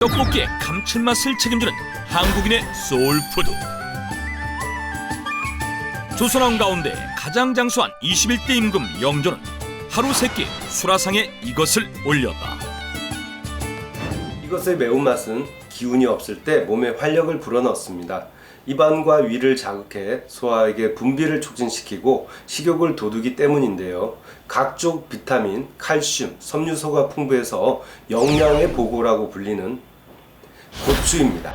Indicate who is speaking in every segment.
Speaker 1: 떡볶이의 감칠맛을 책임지는 한국인의 소울푸드. 조선왕 가운데 가장 장수한 21대 임금 영조는 하루 3끼 수라상에 이것을 올렸다.
Speaker 2: 이것의 매운맛은 기운이 없을 때 몸에 활력을 불어넣습니다. 입안과 위를 자극해 소화에게 분비를 촉진시키고 식욕을 돋우기 때문인데요. 각종 비타민, 칼슘, 섬유소가 풍부해서 영양의 보고라고 불리는 고추입니다.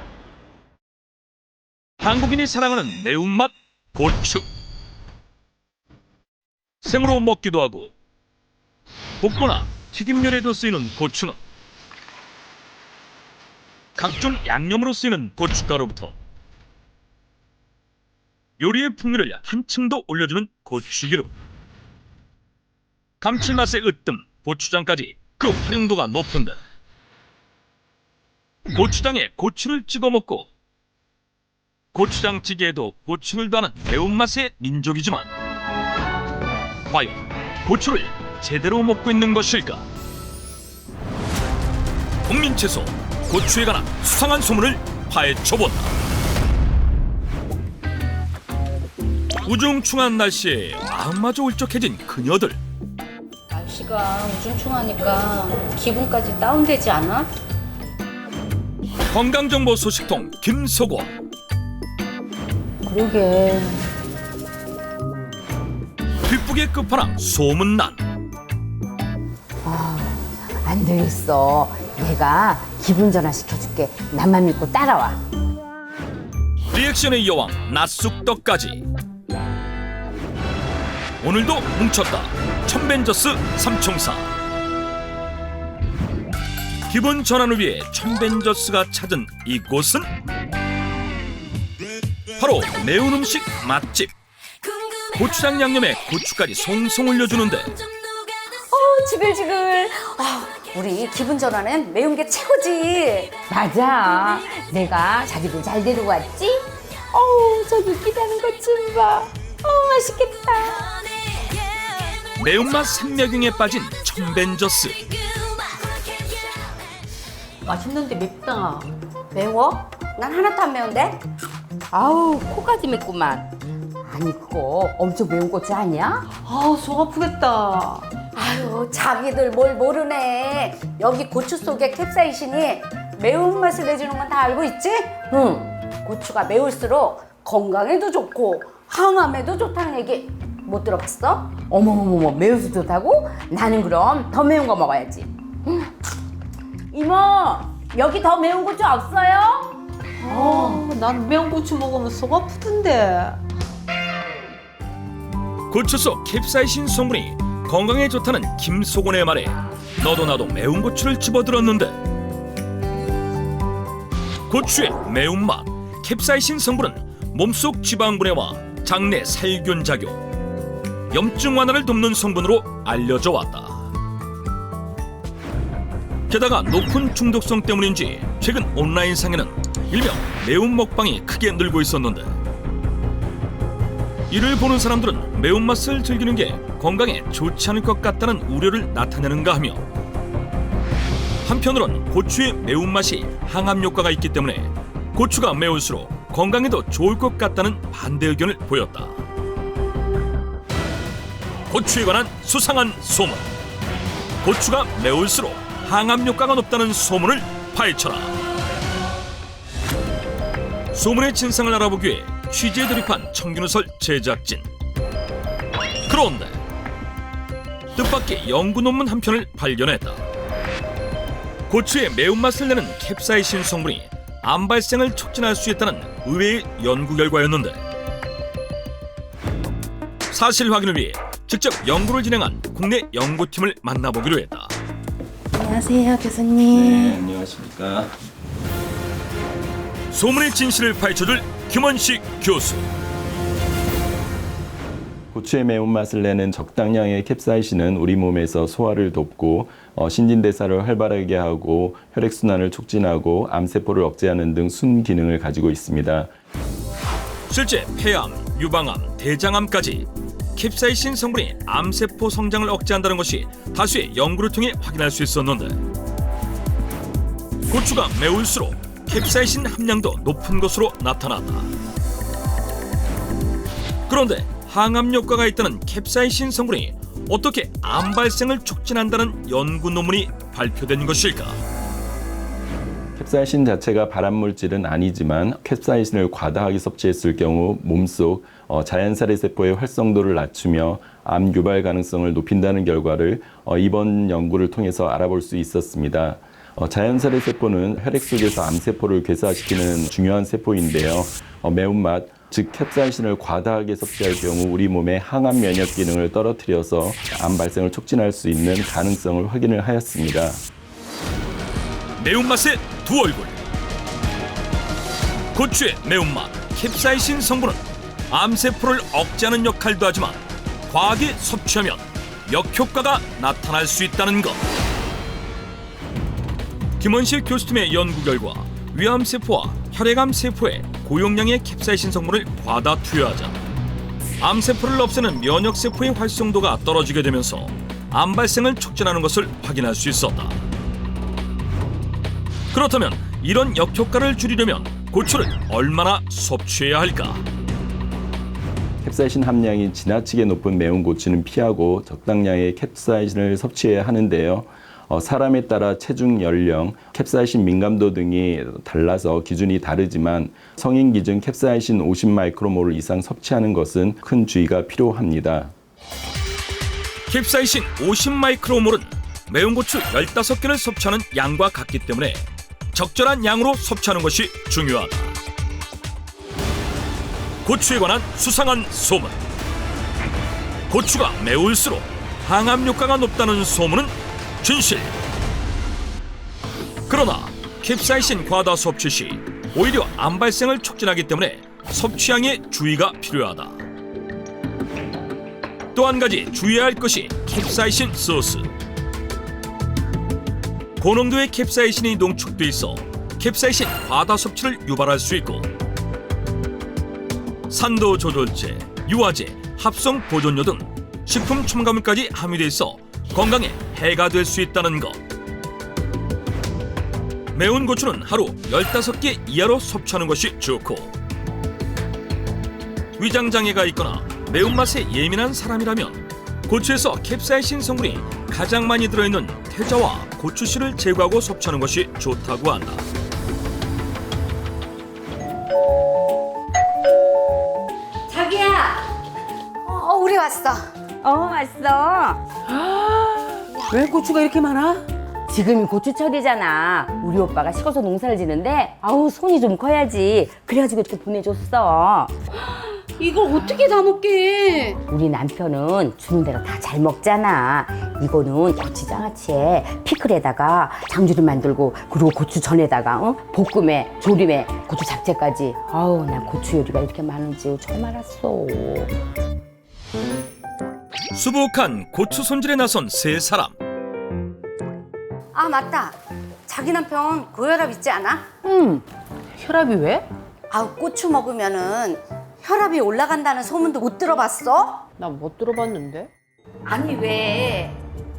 Speaker 1: 한국인이 사랑하는 매운맛 고추. 생으로 먹기도 하고 볶거나 튀김 요리에도 쓰이는 고추는 각종 양념으로 쓰이는 고춧가루부터 요리의 풍미를 한층 더 올려주는 고추기름, 감칠맛의 으뜸 고추장까지 그 활용도가 높은데 고추장에 고추를 찍어 먹고 고추장찌개에도 고추를 더하는 매운맛의 민족이지만 과연 고추를 제대로 먹고 있는 것일까? 국민채소 고추에 관한 수상한 소문을 파헤쳐본다. 우중충한 날씨에 마음마저 울적해진 그녀들.
Speaker 3: 날씨가 우중충하니까 기분까지 다운되지 않아?
Speaker 1: 건강정보 소식통 김소곤.
Speaker 3: 그러게.
Speaker 1: 뒷북의 끝판왕 소문난.
Speaker 4: 안 되겠어. 내가 기분 전환 시켜줄게. 나만 믿고 따라와.
Speaker 1: 리액션의 여왕 낮쑥떡까지. 오늘도 뭉쳤다. 천벤저스 삼총사. 기분 전환을 위해 천벤저스가 찾은 이곳은 바로 매운 음식 맛집. 고추장 양념에 고추까지 송송 올려주는데
Speaker 4: 지글지글. 우리 기분 전환은 매운 게 최고지. 맞아. 내가 자기들 잘 데리고 왔지? 저 느끼다는 것 좀 봐. 맛있겠다.
Speaker 1: 매운맛 생매경에 빠진 천벤저스.
Speaker 3: 맛있는데 맵다.
Speaker 4: 매워? 난 하나도 안 매운데? 코까지 맵구만. 아니 그거 엄청 매운 고추 아니야?
Speaker 3: 속 아프겠다.
Speaker 4: 자기들 뭘 모르네. 여기 고추 속에 캡사이신이 매운맛을 내주는 건 다 알고 있지? 응. 고추가 매울수록 건강에도 좋고 항암에도 좋다는 얘기 못 들어봤어? 어머머머, 매워서 좋다고? 나는 그럼 더 매운 거 먹어야지. 이모, 여기 더 매운 고추 없어요?
Speaker 3: 난 매운 고추 먹으면 속 아프던데.
Speaker 1: 고추 속 캡사이신 성분이 건강에 좋다는 김소곤의 말에 너도 나도 매운 고추를 집어들었는데 고추의 매운맛, 캡사이신 성분은 몸속 지방 분해와 장내 살균 작용, 염증 완화를 돕는 성분으로 알려져 왔다. 게다가 높은 중독성 때문인지 최근 온라인상에는 일명 매운 먹방이 크게 늘고 있었는데 이를 보는 사람들은 매운맛을 즐기는 게 건강에 좋지 않을 것 같다는 우려를 나타내는가 하며 한편으론 고추의 매운맛이 항암 효과가 있기 때문에 고추가 매울수록 건강에도 좋을 것 같다는 반대 의견을 보였다. 고추에 관한 수상한 소문. 고추가 매울수록 항암 효과가 높다는 소문을 파헤쳐라. 소문의 진상을 알아보기 위해 취재에 돌입한 청균우설 제작진. 그런데 뜻밖의 연구 논문 한 편을 발견했다. 고추의 매운맛을 내는 캡사이신 성분이 암 발생을 촉진할 수 있다는 의외의 연구 결과였는데 사실 확인을 위해 직접 연구를 진행한 국내 연구팀을 만나보기로 했다.
Speaker 4: 안녕하세요, 교수님.
Speaker 2: 네, 안녕하십니까.
Speaker 1: 소문의 진실을 파헤쳐줄 김원식 교수.
Speaker 5: 고추의 매운맛을 내는 적당량의 캡사이신은 우리 몸에서 소화를 돕고 신진대사를 활발하게 하고 혈액순환을 촉진하고 암세포를 억제하는 등 순기능을 가지고 있습니다.
Speaker 1: 실제 폐암, 유방암, 대장암까지 캡사이신 성분이 암세포 성장을 억제한다는 것이 다수의 연구를 통해 확인할 수 있었는데 고추가 매울수록 캡사이신 함량도 높은 것으로 나타났다. 그런데 항암 효과가 있다는 캡사이신 성분이 어떻게 암 발생을 촉진한다는 연구 논문이 발표된 것일까?
Speaker 5: 캡사이신 자체가 발암 물질은 아니지만 캡사이신을 과다하게 섭취했을 경우 몸속 자연살해 세포의 활성도를 낮추며 암 유발 가능성을 높인다는 결과를 이번 연구를 통해서 알아볼 수 있었습니다. 자연살해 세포는 혈액 속에서 암세포를 괴사시키는 중요한 세포인데요. 매운맛, 즉 캡사이신을 과다하게 섭취할 경우 우리 몸의 항암 면역 기능을 떨어뜨려서 암 발생을 촉진할 수 있는 가능성을 확인을 하였습니다.
Speaker 1: 매운맛의 두 얼굴. 고추의 매운맛, 캡사이신 성분은 암세포를 억제하는 역할도 하지만 과하게 섭취하면 역효과가 나타날 수 있다는 것. 김원식 교수팀의 연구 결과 위암세포와 혈액암세포에 고용량의 캡사이신 성분을 과다 투여하자 암세포를 없애는 면역세포의 활성도가 떨어지게 되면서 암 발생을 촉진하는 것을 확인할 수 있었다. 그렇다면 이런 역효과를 줄이려면 고추를 얼마나 섭취해야 할까?
Speaker 5: 캡사이신 함량이 지나치게 높은 매운 고추는 피하고 적당량의 캡사이신을 섭취해야 하는데요. 사람에 따라 체중, 연령, 캡사이신 민감도 등이 달라서 기준이 다르지만 성인 기준 캡사이신 50 마이크로몰 이상 섭취하는 것은 큰 주의가 필요합니다.
Speaker 1: 캡사이신 50 마이크로몰은 매운 고추 15개를 섭취하는 양과 같기 때문에 적절한 양으로 섭취하는 것이 중요하다. 고추에 관한 수상한 소문. 고추가 매울수록 항암 효과가 높다는 소문은 진실. 그러나 캡사이신 과다 섭취 시 오히려 암 발생을 촉진하기 때문에 섭취량에 주의가 필요하다. 또 한 가지 주의해야 할 것이 캡사이신 소스. 고농도의 캡사이신이 농축돼 있어 캡사이신 과다 섭취를 유발할 수 있고 산도 조절제, 유화제, 합성 보존료 등 식품 첨가물까지 함유돼 있어 건강에 해가 될 수 있다는 것. 매운 고추는 하루 15개 이하로 섭취하는 것이 좋고 위장장애가 있거나 매운맛에 예민한 사람이라면 고추에서 캡사이신 성분이 가장 많이 들어있는 태자와 고추씨를 제거하고 섭취하는 것이 좋다고 한다.
Speaker 4: 자기야, 우리 왔어.
Speaker 6: 왔어.
Speaker 3: 왜 고추가 이렇게 많아?
Speaker 6: 지금이 고추철이잖아. 우리 오빠가 시골에서 농사를 지는데 아우 손이 좀 커야지. 그래가지고 이렇게 보내줬어.
Speaker 4: 이걸 어떻게 다 먹게?
Speaker 6: 우리 남편은 주는 대로 다 잘 먹잖아. 이거는 고추장아찌에 피클에다가 장조림 만들고 그리고 고추전에다가 볶음에 조림에 고추 잡채까지. 아우 난 고추 요리가 이렇게 많은지 처음 알았어.
Speaker 1: 수북한 고추 손질에 나선 세 사람.
Speaker 4: 아 맞다. 자기 남편 고혈압 있지 않아?
Speaker 3: 혈압이 왜?
Speaker 4: 고추 먹으면은 혈압이 올라간다는 소문도 못 들어봤어?
Speaker 3: 나 못 들어봤는데.
Speaker 4: 아니 왜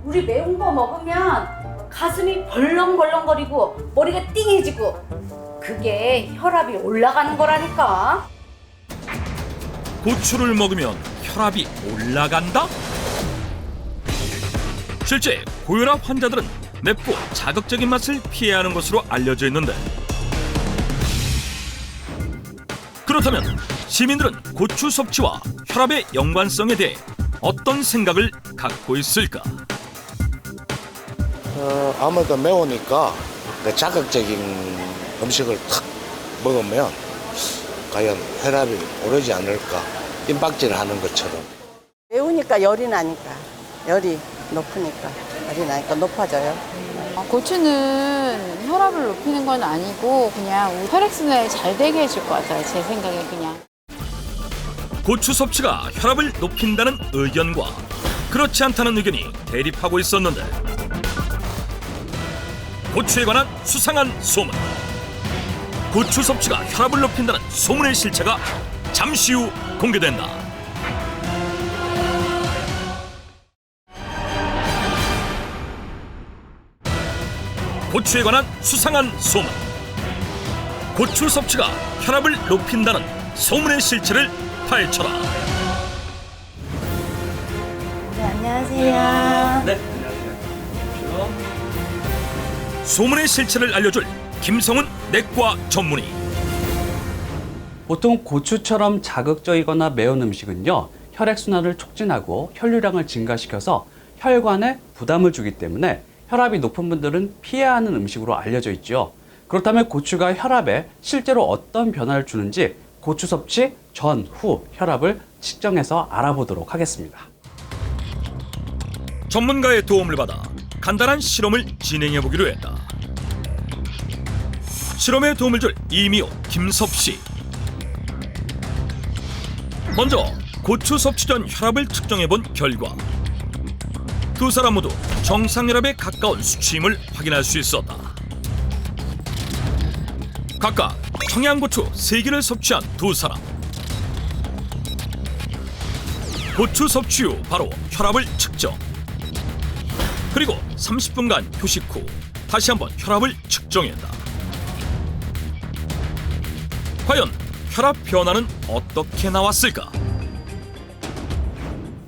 Speaker 4: 우리 매운 거 먹으면 가슴이 벌렁벌렁거리고 머리가 띵해지고 그게 혈압이 올라가는 거라니까.
Speaker 1: 고추를 먹으면 혈압이 올라간다? 실제 고혈압 환자들은 맵고 자극적인 맛을 피해야 하는 것으로 알려져 있는데 그렇다면 시민들은 고추 섭취와 혈압의 연관성에 대해 어떤 생각을 갖고 있을까?
Speaker 7: 아무래도 매우니까 자극적인 음식을 탁 먹으면 과연 혈압이 오르지 않을까, 임박질을 하는 것처럼.
Speaker 8: 매우니까 열이 나니까, 열이 높으니까 열이 나니까 높아져요.
Speaker 9: 고추는 혈압을 높이는 건 아니고 그냥 혈액순환이 잘 되게 해줄 것 같아요. 제 생각에 그냥.
Speaker 1: 고추 섭취가 혈압을 높인다는 의견과 그렇지 않다는 의견이 대립하고 있었는데 고추에 관한 수상한 소문. 고추 섭취가 혈압을 높인다는 소문의 실체가 잠시 후 공개된다. 고추에 관한 수상한 소문. 고추 섭취가 혈압을 높인다는 소문의 실체를 파헤쳐라.
Speaker 3: 네, 안녕하세요.
Speaker 1: 네. 소문의 실체를 알려줄 김성훈 내과 전문의.
Speaker 10: 보통 고추처럼 자극적이거나 매운 음식은요, 혈액순환을 촉진하고 혈류량을 증가시켜서 혈관에 부담을 주기 때문에 혈압이 높은 분들은 피해야 하는 음식으로 알려져 있죠. 그렇다면 고추가 혈압에 실제로 어떤 변화를 주는지 고추 섭취 전, 후 혈압을 측정해서 알아보도록 하겠습니다.
Speaker 1: 전문가의 도움을 받아 간단한 실험을 진행해 보기로 했다. 실험에 도움을 줄 이미호, 김섭 씨. 먼저 고추 섭취 전 혈압을 측정해 본 결과 두 사람 모두 정상 혈압에 가까운 수치임을 확인할 수 있었다. 각각 청양고추 3개를 섭취한 두 사람. 고추 섭취 후 바로 혈압을 측정. 그리고 30분간 휴식 후 다시 한번 혈압을 측정했다. 과연 혈압 변화는 어떻게 나왔을까?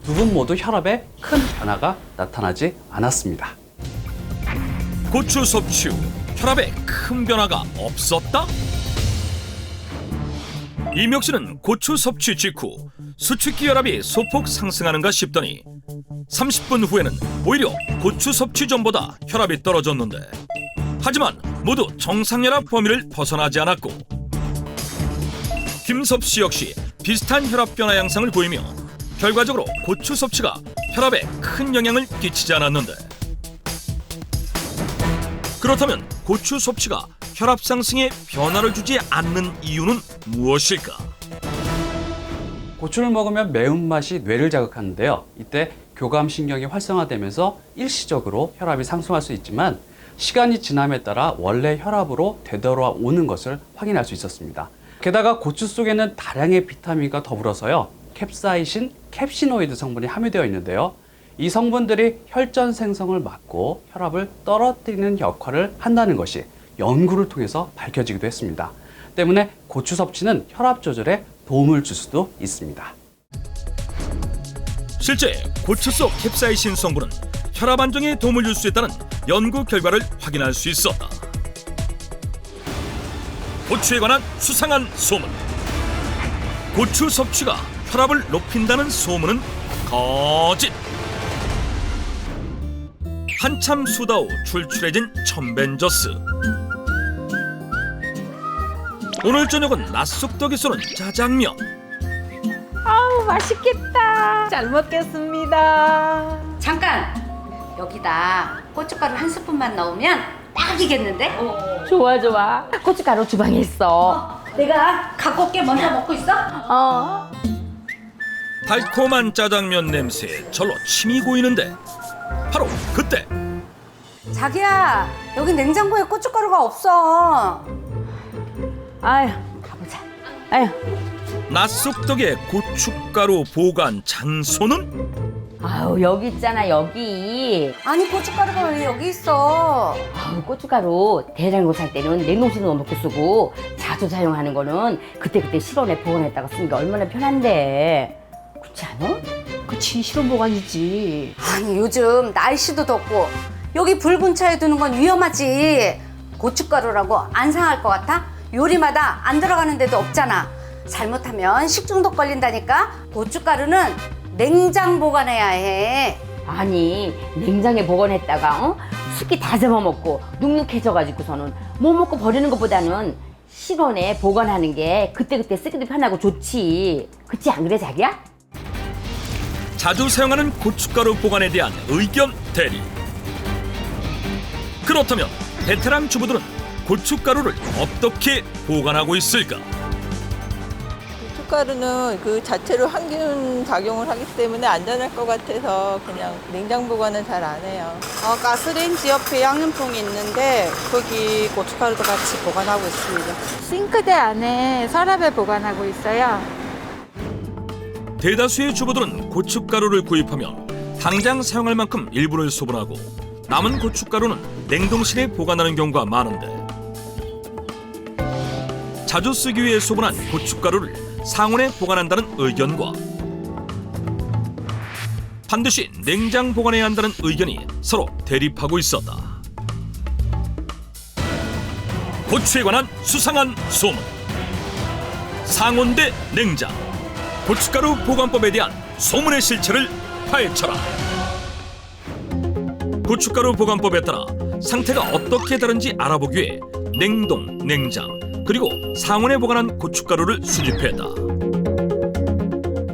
Speaker 10: 두 분 모두 혈압에 큰 변화가 나타나지 않았습니다.
Speaker 1: 고추 섭취 후 혈압에 큰 변화가 없었다? 이명 씨는 고추 섭취 직후 수축기 혈압이 소폭 상승하는가 싶더니 30분 후에는 오히려 고추 섭취 전보다 혈압이 떨어졌는데, 하지만 모두 정상 혈압 범위를 벗어나지 않았고 김섭 씨 역시 비슷한 혈압 변화 양상을 보이며 결과적으로 고추 섭취가 혈압에 큰 영향을 끼치지 않았는데, 그렇다면 고추 섭취가 혈압 상승에 변화를 주지 않는 이유는 무엇일까?
Speaker 10: 고추를 먹으면 매운맛이 뇌를 자극하는데요. 이때 교감신경이 활성화되면서 일시적으로 혈압이 상승할 수 있지만 시간이 지남에 따라 원래 혈압으로 되돌아오는 것을 확인할 수 있었습니다. 게다가 고추 속에는 다량의 비타민과 더불어서요, 캡사이신, 캡시노이드 성분이 함유되어 있는데요. 이 성분들이 혈전 생성을 막고 혈압을 떨어뜨리는 역할을 한다는 것이 연구를 통해서 밝혀지기도 했습니다. 때문에 고추 섭취는 혈압 조절에 도움을 줄 수도 있습니다.
Speaker 1: 실제 고추 속 캡사이신 성분은 혈압 안정에 도움을 줄 수 있다는 연구 결과를 확인할 수 있었다. 고추에 관한 수상한 소문. 고추 섭취가 혈압을 높인다는 소문은 거짓. 한참 수다 후 출출해진 첨벤저스. 오늘 저녁은 낮속덕이 쏘는 짜장면.
Speaker 3: 아우, 맛있겠다. 잘 먹겠습니다.
Speaker 4: 잠깐! 여기다 고춧가루 한 스푼만 넣으면 딱이겠는데?
Speaker 6: 좋아 좋아. 고춧가루 주방에 있어.
Speaker 4: 내가 갖고 올게. 먼저 먹고 있어?
Speaker 1: 달콤한 짜장면 냄새에 절로 침이 고이는데 바로 그때
Speaker 4: 자기야, 여기 냉장고에 고춧가루가 없어.
Speaker 6: 아유, 가보자. 아유,
Speaker 1: 낮속덕의 고춧가루 보관 장소는?
Speaker 6: 아유 여기 있잖아 여기.
Speaker 4: 아니, 고춧가루가 왜 여기 있어?
Speaker 6: 아유, 고춧가루 대량으로 살 때는 냉동실에 넣어놓고 쓰고 자주 사용하는 거는 그때그때 실온에 보관했다가 쓰는 게 얼마나 편한데. 그렇지 않아?
Speaker 3: 그치, 실온 보관이지.
Speaker 4: 아니, 요즘 날씨도 덥고 여기 붉은 차에 두는 건 위험하지. 고춧가루라고 안 상할 것 같아? 요리마다 안 들어가는 데도 없잖아. 잘못하면 식중독 걸린다니까. 고춧가루는 냉장 보관해야 해.
Speaker 6: 아니 냉장에 보관했다가 습기 다 잡아먹고 눅눅해져가지고서는 못 먹고 버리는 것보다는 실온에 보관하는 게 그때그때 쓰기도 편하고 좋지. 그치 안 그래 자기야?
Speaker 1: 자주 사용하는 고춧가루 보관에 대한 의견 대립. 그렇다면 베테랑 주부들은 고춧가루를 어떻게 보관하고 있을까?
Speaker 8: 고춧가루는 그 자체로 항균 작용을 하기 때문에 안전할 것 같아서 그냥 냉장 보관은 잘 안 해요.
Speaker 11: 가스레인지 옆에 양념통이 있는데 거기 고춧가루도 같이 보관하고 있습니다.
Speaker 9: 싱크대 안에 서랍에 보관하고 있어요.
Speaker 1: 대다수의 주부들은 고춧가루를 구입하면 당장 사용할 만큼 일부를 소분하고 남은 고춧가루는 냉동실에 보관하는 경우가 많은데 자주 쓰기 위해 소분한 고춧가루를 상온에 보관한다는 의견과 반드시 냉장 보관해야 한다는 의견이 서로 대립하고 있었다. 고추에 관한 수상한 소문. 상온 대 냉장. 고춧가루 보관법에 대한 소문의 실체를 파헤쳐라. 고춧가루 보관법에 따라 상태가 어떻게 다른지 알아보기 위해 냉동, 냉장, 그리고 상온에 보관한 고춧가루를 수집했다.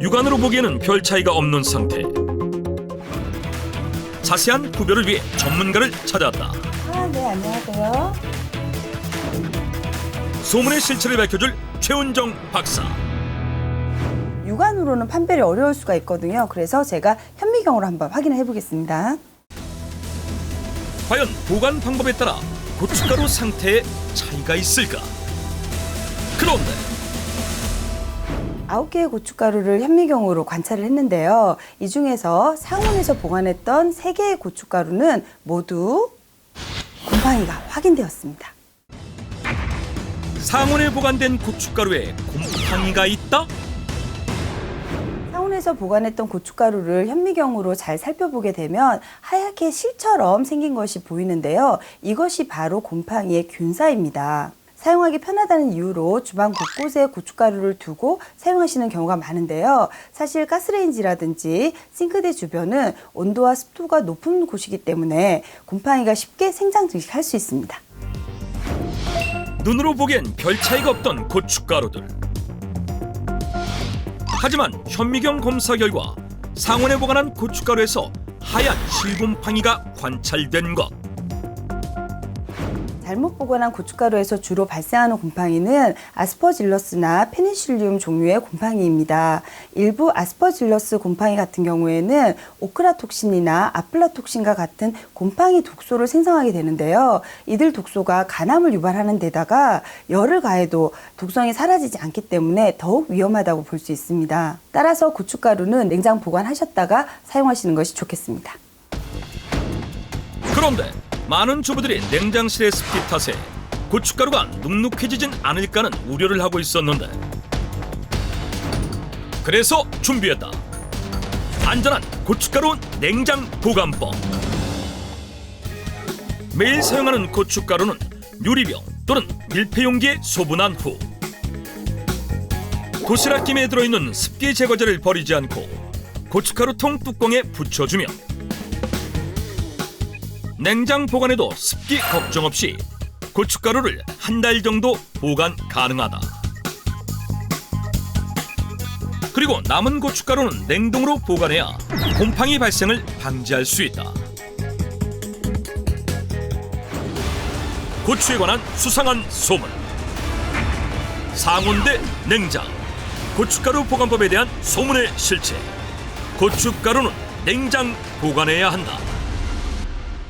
Speaker 1: 육안으로 보기에는 별 차이가 없는 상태. 자세한 구별을 위해 전문가를 찾았다.
Speaker 12: 네, 안녕하세요.
Speaker 1: 소문의 실체를 밝혀줄 최은정 박사.
Speaker 12: 육안으로는 판별이 어려울 수가 있거든요. 그래서 제가 현미경으로 한번 확인을 해보겠습니다.
Speaker 1: 과연 보관 방법에 따라 고춧가루 상태에 차이가 있을까? 그런데
Speaker 12: 9개의 고춧가루를 현미경으로 관찰을 했는데요. 이 중에서 상온에서 보관했던 3개의 고춧가루는 모두 곰팡이가 확인되었습니다.
Speaker 1: 상온에 보관된 고춧가루에 곰팡이가 있다?
Speaker 12: 상온에서 보관했던 고춧가루를 현미경으로 잘 살펴보게 되면 하얗게 실처럼 생긴 것이 보이는데요. 이것이 바로 곰팡이의 균사입니다. 사용하기 편하다는 이유로 주방 곳곳에 고춧가루를 두고 사용하시는 경우가 많은데요. 사실 가스레인지라든지 싱크대 주변은 온도와 습도가 높은 곳이기 때문에 곰팡이가 쉽게 생장 증식할 수 있습니다.
Speaker 1: 눈으로 보기엔 별 차이가 없던 고춧가루들. 하지만 현미경 검사 결과 상온에 보관한 고춧가루에서 하얀 실곰팡이가 관찰된 것.
Speaker 12: 잘못 보관한 고춧가루에서 주로 발생하는 곰팡이는 아스퍼질러스나 페니실리움 종류의 곰팡이입니다. 일부 아스퍼질러스 곰팡이 같은 경우에는 오크라톡신이나 아플라톡신과 같은 곰팡이 독소를 생성하게 되는데요. 이들 독소가 간암을 유발하는 데다가 열을 가해도 독성이 사라지지 않기 때문에 더욱 위험하다고 볼 수 있습니다. 따라서 고춧가루는 냉장 보관하셨다가 사용하시는 것이 좋겠습니다.
Speaker 1: 그런데 많은 주부들이 냉장실의 습기 탓에 고춧가루가 눅눅해지진 않을까는 우려를 하고 있었는데 그래서 준비했다. 안전한 고춧가루 냉장 보관법. 매일 사용하는 고춧가루는 유리병 또는 밀폐용기에 소분한 후 도시락김에 들어있는 습기 제거제를 버리지 않고 고춧가루통 뚜껑에 붙여주며 냉장 보관에도 습기 걱정 없이 고춧가루를 한 달 정도 보관 가능하다. 그리고 남은 고춧가루는 냉동으로 보관해야 곰팡이 발생을 방지할 수 있다. 고추에 관한 수상한 소문. 상온 대 냉장. 고춧가루 보관법에 대한 소문의 실체. 고춧가루는 냉장 보관해야 한다.